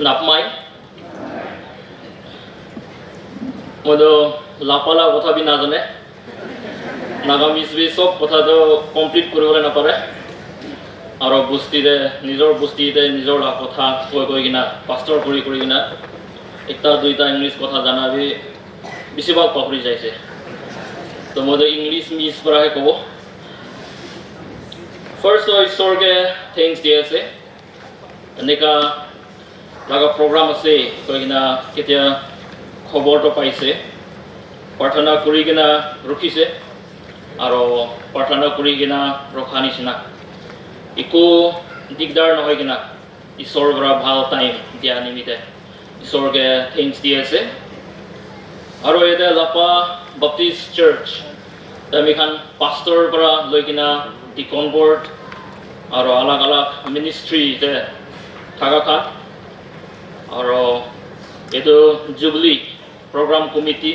নাপমাই মইতো লাপালা কথা বি নাজানে নাগামিজ বি সব কথাটো কমপ্লিট কৰিবলৈ নাপাৰে আৰু বস্তিতে নিজৰ বস্তিতে নিজৰ কথা কৈ কিনা পাষ্টৰ কৰি কিনা একটা দুইটা ইংলিছ কথা জানাবি বেছিভাগ পাহৰি যাইছে তো মইতো ইংলিছ মিছ পৰাহে ক'ব ফাৰ্ষ্ট ঈশ্বৰকে থেংকছ দি আছে এনেকা লাগা প্ৰগ্ৰাম আছে কৈ কিনা কেতিয়া খবৰটো পাইছে প্ৰাৰ্থনা কৰি কিনা ৰখিছে আৰু প্ৰাৰ্থনা কৰি কিনা ৰখা নিচিনা একো দিগদাৰ নহয় কিনা ঈশ্বৰৰ পৰা ভাল টাইম দিয়া নিমিত্তে ঈশ্বৰকে থেংকছ দি আছে আৰু এতিয়া লাপা বাপ্টিষ্ট চাৰ্চ আমিখান পাষ্টৰ পৰা লৈ কিনা ডিকন বৰ্ড আৰু আলাগ আলাগ মিনিষ্ট্ৰীতে থকা খান আৰু এইটো জুবলি প্ৰগ্ৰাম কমিটি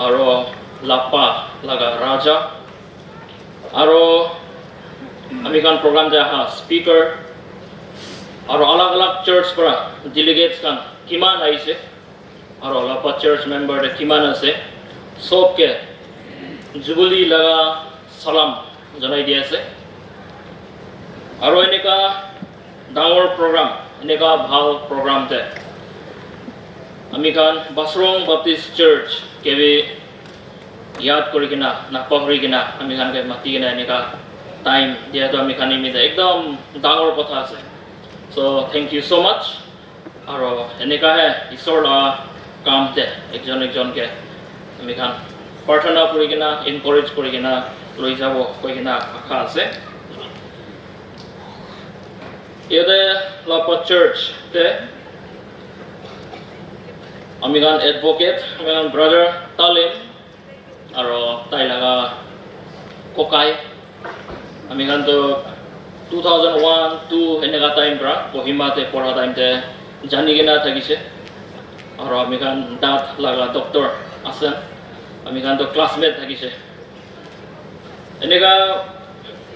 আৰু লাপা লাগা ৰাজা আৰু আমিখান প্ৰগ্ৰাম যে আহা স্পিকাৰ আৰু আলাগ আলাগ চাৰ্চ পৰা ডেলিগেটছ খান কিমান আহিছে আৰু লাপা চাৰ্চ মেম্বাৰ কিমান আছে সবকে জুবলি লাগা সালাম জনাই দি আছে আৰু এনেকা ডাঙৰ প্ৰগ্ৰাম এনেকা ভাল প্ৰগ্ৰামতে আমিখান বাছৰং বাপ্টিষ্ট চাৰ্চ কেবি ইয়াদ কৰি কিনা নাপাহৰি কিনা আমিখানকে মাতি কিনা এনেকা টাইম দিয়াটো আমিখান নিমিত্তে একদম ডাঙৰ কথা আছে চ' থেংক ইউ ছ' মাছ আৰু এনেকাহে ঈশ্বৰ লগা কামতে একজনকে আমিখান প্ৰাৰ্থনা কৰি কিনা এনকাৰেজ কৰি কিনা লৈ যাব কৈ কিনা আশা আছে ইয়াতে লাপা চাৰ্চতে আমিখান এডভকেট আমিখান ব্ৰাদাৰ তালিম আৰু তাই লগা ককাই আমিখানতো 2001-2 এনেকা টাইম পৰা কহিমাতে পঢ়া টাইমতে জানি কিনা থাকিছে আৰু আমিখান দাঁত লগা ডক্টৰ আছে আমিখানতো ক্লাছমেট থাকিছে এনেকা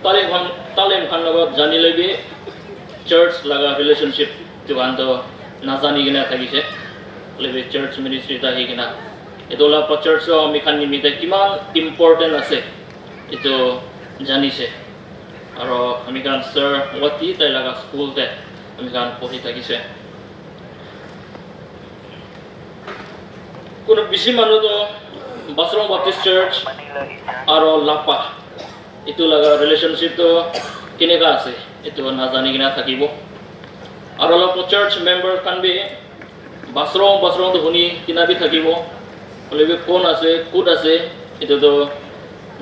তালিম খান লগত জানি লবি চাৰ্চ লগা ৰিলেশ্যনশ্বিপ যোগানটো নাজানি কিনা থাকিছে লবি চাৰ্চ মিনিষ্ট্ৰীত আহি কিনা এইটো লাপা চাৰ্চৰ আমিখান নিমিত্তে কিমান ইম্পৰ্টেণ্ট আছে এইটো জানিছে আৰু আমিখান ছাৰ ৱাতি তাই লগা স্কুলতে আমিখান পঢ়ি থাকিছে কোনো বেছি মানুহতো বাছৰং বাপ্টিষ্ট চাৰ্চ আৰু লাপা এইটো লগা ৰিলেশ্যনশ্বিপটো কেনেকা আছে এইটো নাজানি কিনা থাকিব আৰু লাপা চাৰ্চ মেম্বাৰ খান বি বাছৰংটো শুনি কিনা বি থাকিব হ'লেবি কোন আছে ক'ত আছে এইটোতো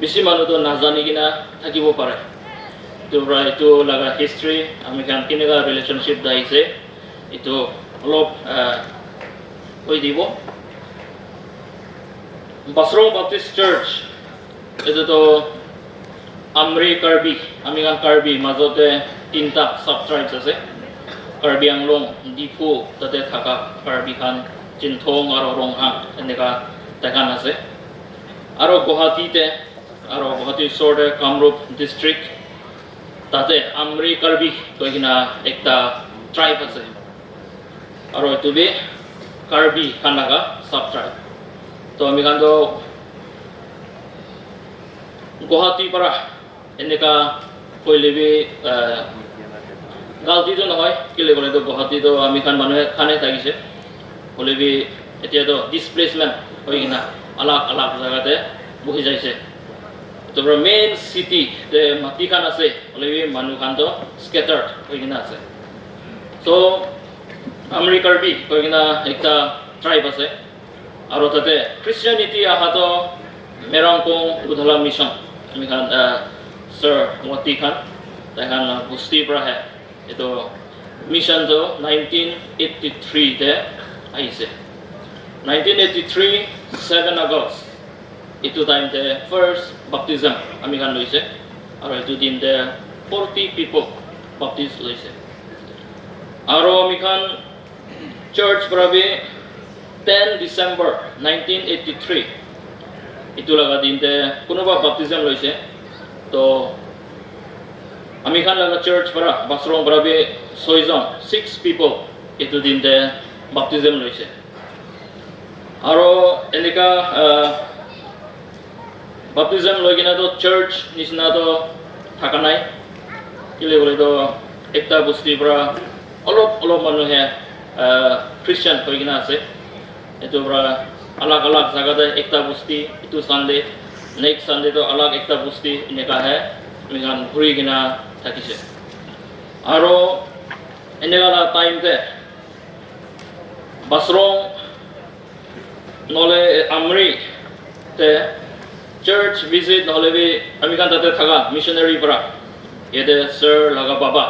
বেছি মানুহতো নাজানি কিনা থাকিব পাৰে এইটো লগা হিষ্ট্ৰী আমিখান কেনেকা ৰিলেশ্যনশ্বিপ আহিছে এইটো অলপ কৈ দিব বাছৰং বাপ্টিষ্ট চাৰ্চ এইটোতো আমৰি কাৰ্বি আমিখান কাৰ্বি মাজতে 3টা সাব ট্ৰাইবছ আছে কাৰ্বি আংলং ডিফু তাতে থকা কাৰ্বি খান চিনথং আৰু ৰংহাং এনেকা দেখান আছে আৰু গুৱাহাটীতে আৰু গুৱাহাটীৰ ওচৰতে কামৰূপ ডিষ্ট্ৰিক্ট তাতে আমৰি কাৰ্বি কৈ কিনা একটা ট্ৰাইব আছে আৰু এইটো বি কাৰ্বি খান লগা সাব ট্ৰাইব তো আমিখানতো গুৱাহাটীৰ পৰা এনেকা কৈলেবি গালটিটো নহয় কেলে ক'লেতো গুৱাহাটীতো আমিখান মানুহে খানে থাকিছে হ'লেবি এতিয়াতো ডিছপ্লেচমেণ্ট হৈ কিনা আলাগ আলাগ জেগাতে বহি যাইছে তাৰ মেইন চিটিতে মাটিখান আছে হ'লেবি মানুহখানতো স্কেটাৰ্ড হৈ কিনা আছে চ' আমৰি কাৰ্বি কৈ কিনা একটা ট্ৰাইব আছে আৰু তাতে খ্ৰীষ্টিয়ানিটি আহাতো মেৰংকং উধলা মিছন আমিখান ছাৰ মতি খান তাইখান বস্তিৰ পৰাহে এইটো মিছনটো 1983তে আহিছে 1983 7 আগষ্ট এইটো টাইমতে ফাৰ্ষ্ট বাপ্টিজম আমিখান লৈছে আৰু এইটো দিনতে 40 পিপল বাপ্টিজ লৈছে আৰু আমিখান চাৰ্চ পৰা 10 ডিচেম্বৰ 1983 এইটো লগা দিনতে কোনোবা বাপ্টিজম লৈছে তো আমিখান লগা চাৰ্চ পৰা বাছৰং পৰা 6 পিপল এইটো দিনতে বাপটিজম লৈছে আৰু এনেকা বাপটিজম লৈ কিনেতো চাৰ্চ নিচিনাতো থকা নাই কেলে ক'লেতো একটা বস্তিৰ পৰা অলপ মানুহে খ্ৰীষ্টান হৈ কিনে আছে এইটোৰ পৰা अलग জাগাতে একটা বস্তি ইটো সানডে নেক্সট সানডে তো अलग একটা বস্তি এনেকাহে মিগান ঘুৰি কিনা থাকিছে আৰু এনেকা টাইমতে বাছৰং নহ'লে আমৰি তে চাৰ্চ ভিজিট নহ'লে বি আমি খান তাতে থাকা মিছনাৰী পৰা ইয়াতে ছাৰ লগা বাবা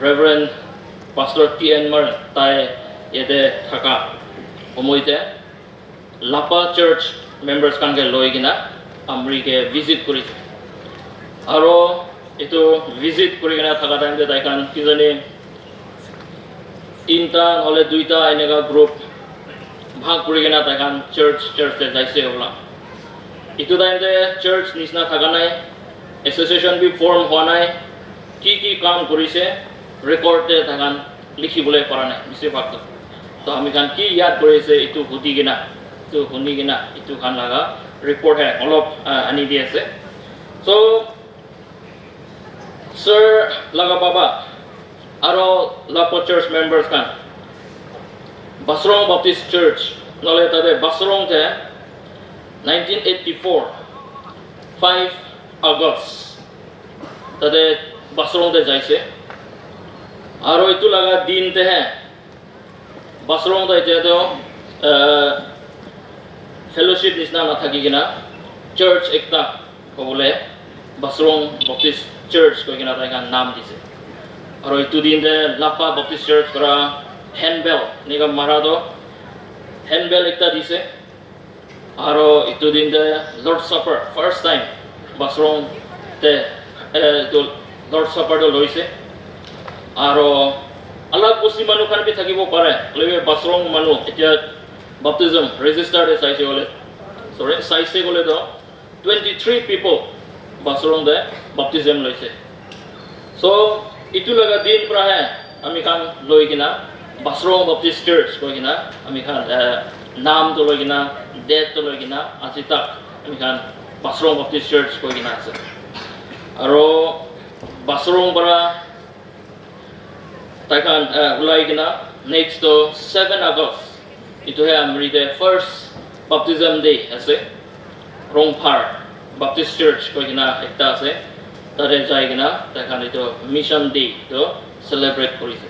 ৰেভাৰেণ্ড পাষ্টৰ টি.এন. মাৰ্ন তাই ইয়াতে থাকা সময়তে লাপা চাৰ্চ মেম্বাৰ্ছ কানকে লৈ কিনা আমৰিকে ভিজিট কৰিছে আৰু এইটো ভিজিট কৰি কিনা থকা টাইমতে তাইখান কিজানি 3টা নহ'লে 2টা এনেকা গ্ৰুপ ভাগ কৰি কিনা তাইখান চাৰ্চতে যাইছে হ'বলা এইটো টাইমতে চাৰ্চ নিচিনা থকা নাই এছ'চিয়েশ্যন বি ফৰ্ম হোৱা নাই কি কাম কৰিছে ৰেকৰ্ডতে তাইখান লিখিবলৈ পৰা নাই বেছিভাগটো তো আমি খান কি ইয়াদ কৰিছে এইটো সুধি কিনা এইটো শুনি কিনা এইটো খান লগা ৰিপৰ্টহে অলপ আনি দি আছে চ' ছাৰ লগা বাবা আৰু লাপা চাৰ্চ মেম্বাৰ্ছ খান বাছৰং বাপটিষ্ট চাৰ্চ নহ'লে তাতে বাছৰংতে 1984 5 আগষ্ট তাতে বাছৰংতে যাইছে আৰু এইটো লগা দিনতেহে বাছৰংতে এতিয়াতো ফেলোশ্বিপ নিচিনা নাথাকি কিনা চাৰ্চ একটা ক'বলৈ বাছৰং বাপটিষ্ট চাৰ্চ কৈ কিনা তাইখান নাম দিছে আৰু এইটো দিনতে লাপা বাপটিষ্ট চাৰ্চ পৰা হেণ্ডবেল এনেকুৱা মাৰাটো হেণ্ডবেল একটা দিছে আৰু এইটো দিনতে লৰ্ড ছাপাৰ ফাৰ্ষ্ট টাইম বাছৰংতে এইটো লৰ্ড ছাপাৰটো লৈছে আৰু अलग বস্তি মানুহ খান বি থাকিব পাৰে বাছৰং মানুহ এতিয়া বাপটিজম ৰেজিষ্টাৰ্ডে চাইছে গ'লেতো 23 পিপল বাছৰংতে বাপটিজম লৈছে চ' এইটো লগা দিন পৰাহে আমি খান লৈ কিনা বাছৰং বাপটিষ্ট চাৰ্চ কৈ কিনা আমি খান নামটো লৈ কিনা ডেটটো লৈ কিনা আজি তাক আমি খান বাছৰং বাপটিষ্ট চাৰ্চ কৈ কিনা আছে আৰু বাছৰং পৰা তাইখান ওলাই কিনা নেক্সট 7 আগষ্ট এইটোহে আমৰিতে ফাৰ্ষ্ট বাপটিজম ডে আছে ৰংফাৰ বাপটিষ্ট চাৰ্চ কৈ কিনা একটা আছে তাতে যাই কিনা তাইখান এইটো মিছন ডেটো চেলিব্ৰেট কৰিছে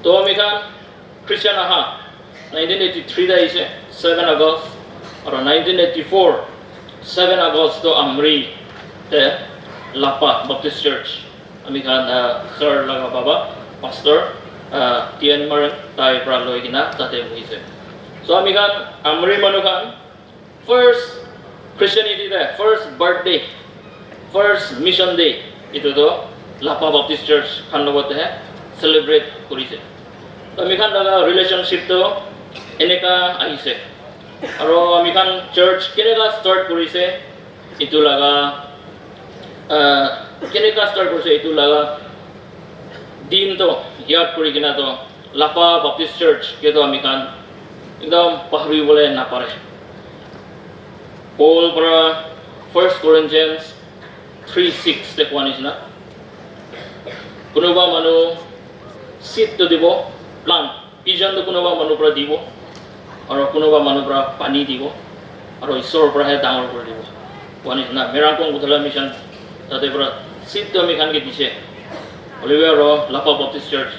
তো আমি খান খ্ৰীষ্টান আহা 1983 আহিছে 7 আগষ্ট আৰু 1984 7 আগষ্ট আমৰিতে লাপা বাপটিষ্ট চাৰ্চ আমি খান ছাৰ লগা বাবা পাষ্টৰ টি.এন. মাৰ্ন তাইৰ পৰা লৈ কিনা তাতে বহিছে চ' আমি খান আমৰি মানুহ খান ফাৰ্ষ্ট খ্ৰীষ্টানিটিতে first birthday first mission day এইটোতো লাপা বাপটিষ্ট চাৰ্চ খান লগতেহে চেলিব্ৰেট কৰিছে তো আমি খান লগা ৰিলেশ্যনশ্বিপটো এনেকা আহিছে আৰু আমি খান চাৰ্চ কেনেকা ষ্টাৰ্ট কৰিছে এইটো লগা কেনেকা ষ্টাৰ্ট কৰিছে এইটো লগা দিনটো ইয়াদ কৰি কিনাতো লাপা বাপটিষ্ট চাৰ্চ কেতো আমি খান একদম পাহৰিবলৈ নাপাৰে পল পৰা 1 Corinthians 3:6 তে কোৱা নিচিনা কোনোবা মানুহ চিটটো দিব প্লান্ট পিজনটো কোনোবা মানুহৰ পৰা দিব আৰু কোনোবা মানুহৰ পৰা পানী দিব আৰু ঈশ্বৰৰ পৰাহে ডাঙৰ কৰি দিব কোৱা নিচিনা মেৰাকং উঠলা মিছন তাতে পৰা চিটটো আমি খানকে দিছে হ'লেও আৰু লাপা বাপটিষ্ট চাৰ্চ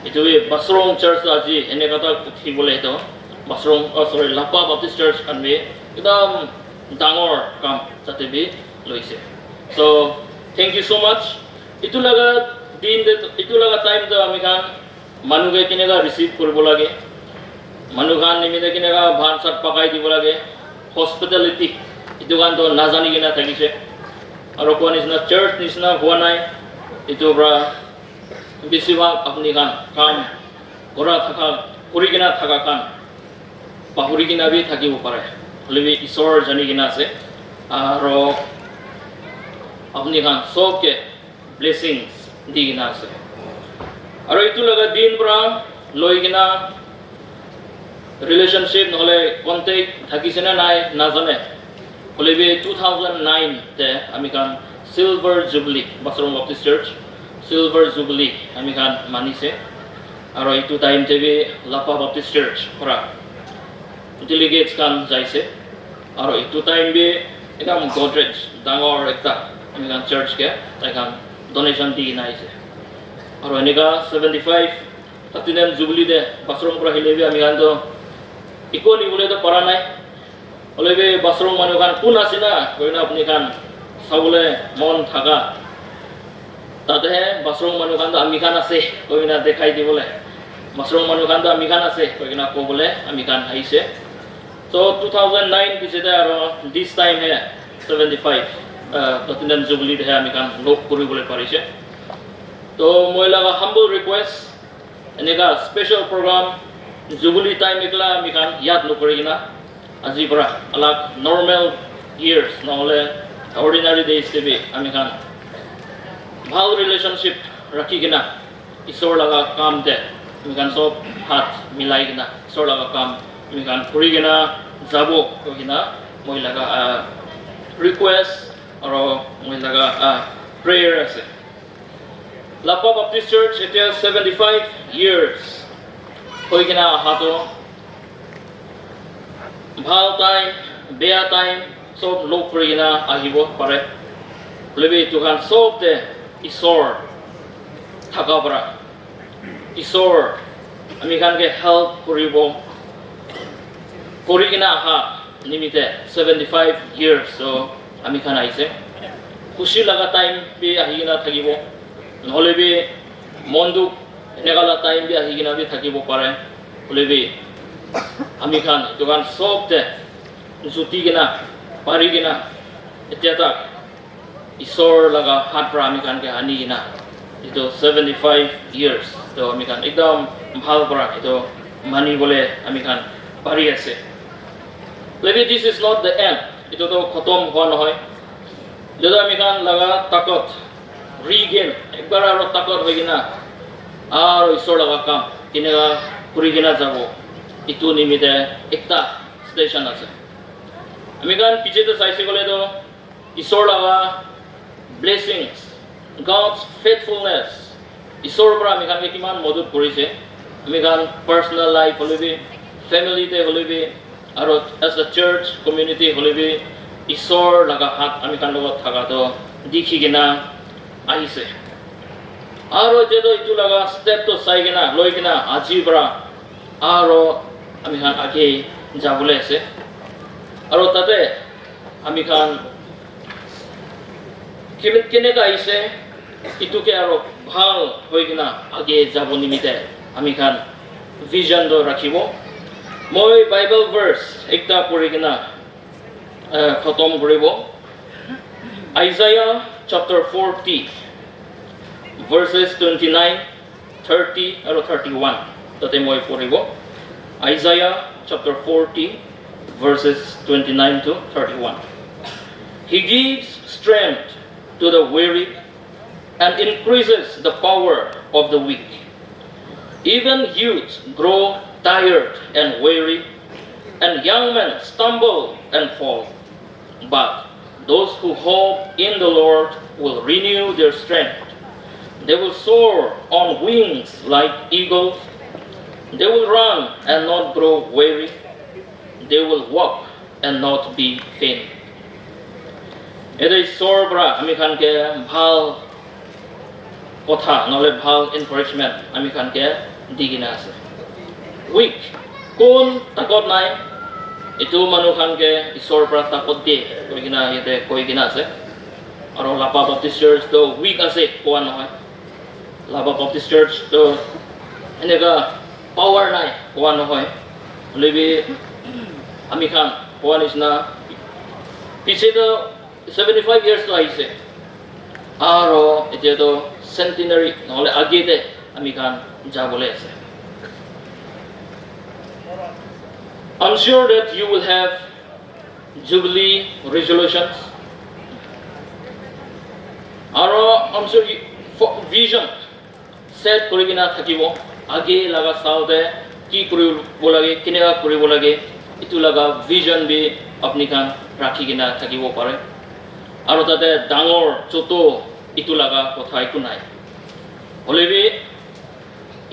এইটোৱে বাছৰং চাৰ্চ আজি এনেকুৱা এটা উঠিবলৈ সেইটো বাছৰং লাপা বাপটিষ্ট চাৰ্চ খান বি একদম ডাঙৰ কাম তাতে বি লৈছে চ' থেংক ইউ ছ' মাছ এইটো লগা দিন এইটো লগা টাইমটো আমি খান মানুহকে কেনেকুৱা ৰিচিভ কৰিব লাগে মানুহ খান নিমিতে কেনেকুৱা ভাত চাত পকাই দিব লাগে হস্পিটেলিটি এইটো কাৰণটো নাজানি কিনা থাকিছে আৰু কোৱা নিচিনা চাৰ্চ নিচিনা হোৱা নাই এইটোৰ পৰা বেছিভাগ আপুনি খান কাম কৰি কিনা থকা কাম পাহৰি কিনা বি থাকিব পাৰে হ'লে বি ঈশ্বৰ জানি কিনা আছে আৰু আপুনি খান চবকে ব্লেছিংছ দি কিনা আছে আৰু এইটো লগা দিন পৰা লৈ কিনা ৰিলেশ্যনশ্বিপ নহ'লে কণ্টেক্ট থাকিছে নে নাই নাজানে হ'লেবি 2009 আমি কান চিলভাৰ জুবলি বাছৰুম বাপ্টিষ্ট চাৰ্চ চিলভাৰ জুবলি আমি কান মানিছে আৰু এইটো টাইম তেবি লাপা বাপ্টিষ্ট চাৰ্চ পৰা ডেলিগেটছ কান যাইছে আৰু এইটো টাইম বি একদম গডৰেজ ডাঙৰ একটা আমি কান চাৰ্চকে তাই কান ডনেশ্যন দি নাইছে আৰু এনেকা 75 প্লাটিনাম জুবলি দে বাছৰুম পৰা আহিলেবি আমি কানতো একো নিবলৈতো পৰা নাই হ'লেবি বাছৰুম মানুহ কান কোন আছে না কৈ না আপুনি কান চাবলৈ মন থাকা তাতেহে বাছৰুম মানুহ কানতো আমি কান আছে কৈ না দেখাই দিবলৈ বাছৰুম মানুহ কানতো আমি কান আছে কৈ কিনা ক'বলৈ আমি কান আহিছে So 2009 পিছতে আৰু this time হে 75 প্লাটিনাম জুবলি হে আমি কান লগ কৰিবলৈ পাৰিছে তো মই লগা হাম্বল ৰিকুৱেষ্ট এনেকা স্পেচিয়েল প্ৰগ্ৰাম জুবলি টাইম একলা আমি কান ইয়াত নকৰি কিনা আজি পৰা আলাক নৰ্মেল ইয়াৰ্ছ নহ'লে অৰ্ডিনাৰী ডেইজ দেবি আমি কান ভাল ৰিলেশ্যনশ্বিপ ৰাখি কিনা ঈশ্বৰ লগা কাম দে আমি কান চব হাত মিলাই কিনা ঈশ্বৰ লগা কাম আমি কান কৰি কিনা যাব কৈ কিনা মই লগা ৰিকুৱেষ্ট আৰু মই লগা প্ৰেয়াৰ আছে লাপা বাপ্টিষ্ট চাৰ্চ এতিয়া 75 years হৈ কিনা অহাটো ভাল টাইম বেয়া টাইম চব লগ কৰি কিনা আহিব পাৰে হ'লেবি এইটো কান চবতে ঈশ্বৰ থকা পৰা ঈশ্বৰ আমি কানকে হেল্প কৰিব কৰি কিনা আহা নিমিতে 75 years so আমি খান আহিছে খুশি লগা টাইম বি আহি কিনা থাকিব নহ'লে বি মন দুখ এনেকা টাইম বি আহি কিনা বি থাকিব পাৰে হ'লে বি আমি খান এইটো কান চবতে জুতি কিনা পাৰি কিনা এতিয়া তাক ঈশ্বৰ লগা হাত পৰা আমি কানকে আনি কিনা এইটো 75 years তো আমি খান একদম ভাল পৰা এইটো মানিবলৈ আমি খান পাৰি আছে Maybe this is not the end. Ito to khatam hoa nohoy. Jodo ami kan laga takot regain ekbar aro takot hoy gina aro ishor laga kam kinega kuri gina jabo itu nimite ekta station ase ami kan piche to saise gole to ishor laga blessings God's faithfulness ishor pra ami kan kiman modut korise ami kan personal life holibi family te holibi আৰু as a church community হলিবি ঈশ্বৰ লগা হাত আমি কান লগত থাকাটো দেখি কিনা আহিছে আৰু যেটো ইটো লগা ষ্টেপটো চাই কিনা লৈ কিনা আজিৰ পৰা আৰু আমি কান আগে যাবলৈ আছে আৰু তাতে আমি কান কেনেকা আহিছে ইটোকে আৰু ভাল হৈ কিনা আগে যাব নিমিতে আমি কান ভিজনটো ৰাখিব মই বাইবেল ভাৰ্স একটা পঢ়ি কিনা খতম কৰিব Isaiah chapter 40 verses 29 30 আৰু 31 তাতে মই পঢ়িব Isaiah chapter 40 verses 29 to 31 He gives strength to the weary and increases the power of the weak Even youths grow tired and weary, and young men stumble and fall. But those who hope in the Lord will renew their strength. They will soar on wings like eagles. They will run and not grow weary. They will walk and not be faint. Eday sorbra ami khanke bhal kotha nole bhal encouragement ami khanke digina ase. Weak কোন তাকত নাই এটো মানুহ খানকে ঈশ্বৰ পৰা তাকত দিয়ে কৈ কিনা ইয়াতে কৈ কিনা আছে আৰু লাপা বাপ্টিষ্ট চাৰ্চ তো উইক আছে কোৱা নহয় লাপা বাপ্টিষ্ট চাৰ্চ তো এনেকা পাৱাৰ নাই কোৱা নহয় হ'লেবি আমি খান কোৱা নিচিনা পিছে তো 75 years তো আহিছে আৰু এতিয়া তো চেণ্টিনাৰী নহ'লে আগেতে আমি খান যাবলৈ আছে I'm sure that you will have Jubilee resolutions. I'm sure vision set কৰি কিনা থাকিব আগে লাগা চাওতে কি কৰিব লাগে কেনেকা কৰিব লাগে ইটো লাগা ভিজন বি আপনি খান ৰাখি কিনা থাকিব পাৰে আৰু তাতে ডাঙৰ ছোট ইটো লাগা কথা একো নাই হলেবি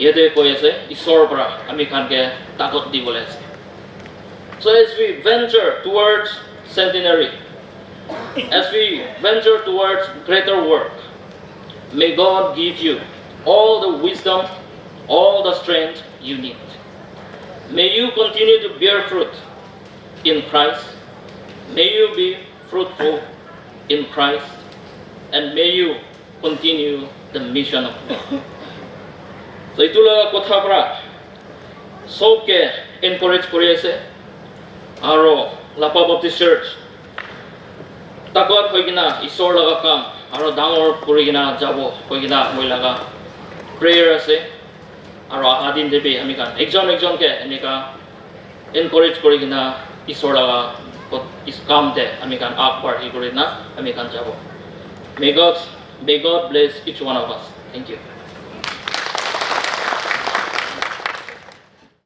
ইয়াতে কৈ আছে ঈশ্বৰৰ পৰা আমি খানকে তাকত দিবলৈ আছে so as we venture towards centenary as we venture towards greater work may God give you all the wisdom all the strength you need may you continue to bear fruit in Christ may you be fruitful in Christ and may you continue the mission of God so itulah kotha pra sobke encourage kori ase aro Lapa Baptist Church takot hoigina isor laga kam aro dangor korigina jabo hoigina moi laga prayer ase aro adin debi ami kan ekjon ke enika encourage korigina isor laga is kam de ami kan akbar hi korina ami kan jabo may God bless each one of us thank you